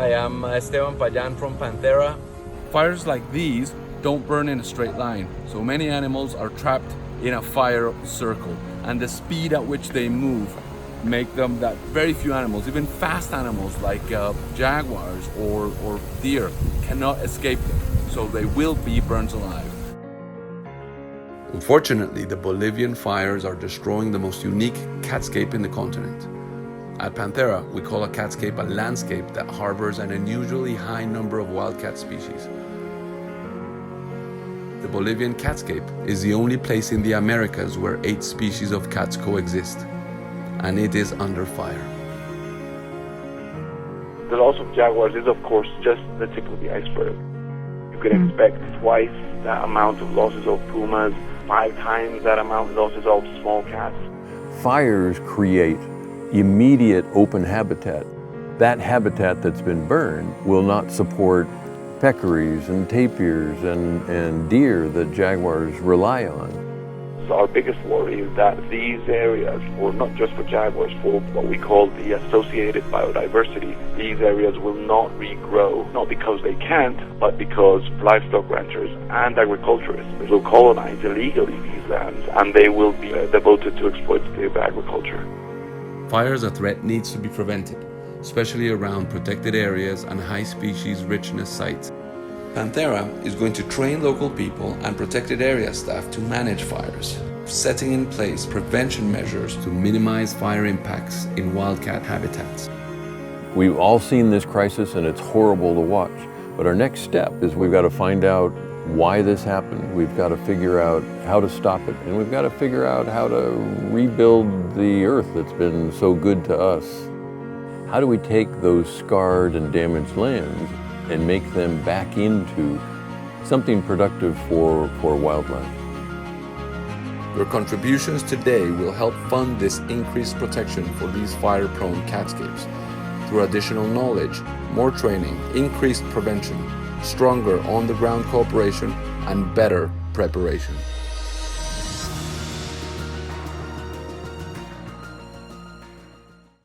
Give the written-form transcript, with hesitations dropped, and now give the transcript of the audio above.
Hi, I'm Esteban Payan from Panthera. Fires like these don't burn in a straight line, so many animals are trapped in a fire circle, and the speed at which they move make them that very few animals, even fast animals like jaguars or deer, cannot escape them, so they will be burnt alive. Unfortunately, the Bolivian fires are destroying the most unique catscape in the continent. At Panthera, we call a catscape a landscape that harbors an unusually high number of wildcat species. The Bolivian catscape is the only place in the Americas where 8 species of cats coexist, and it is under fire. The loss of jaguars is, of course, just the tip of the iceberg. You can expect twice that amount of losses of pumas, 5 times that amount of losses of small cats. Fires create immediate open habitat. That habitat that's been burned will not support peccaries and tapirs and deer that jaguars rely on. So our biggest worry is that these areas, or not just for jaguars, for what we call the associated biodiversity, these areas will not regrow, not because they can't, but because livestock ranchers and agriculturists will colonize illegally these lands, and they will be devoted to exploitative agriculture. Fire as a threat needs to be prevented, especially around protected areas and high species richness sites. Panthera is going to train local people and protected area staff to manage fires, setting in place prevention measures to minimize fire impacts in wildcat habitats. We've all seen this crisis and it's horrible to watch, but our next step is we've got to find out why this happened. We've got to figure out how to stop it, and we've got to figure out how to rebuild the earth that's been so good to us. How do we take those scarred and damaged lands and make them back into something productive for wildlife? Your contributions today will help fund this increased protection for these fire-prone catscapes through additional knowledge, more training, increased prevention, stronger on-the-ground cooperation, and better preparation.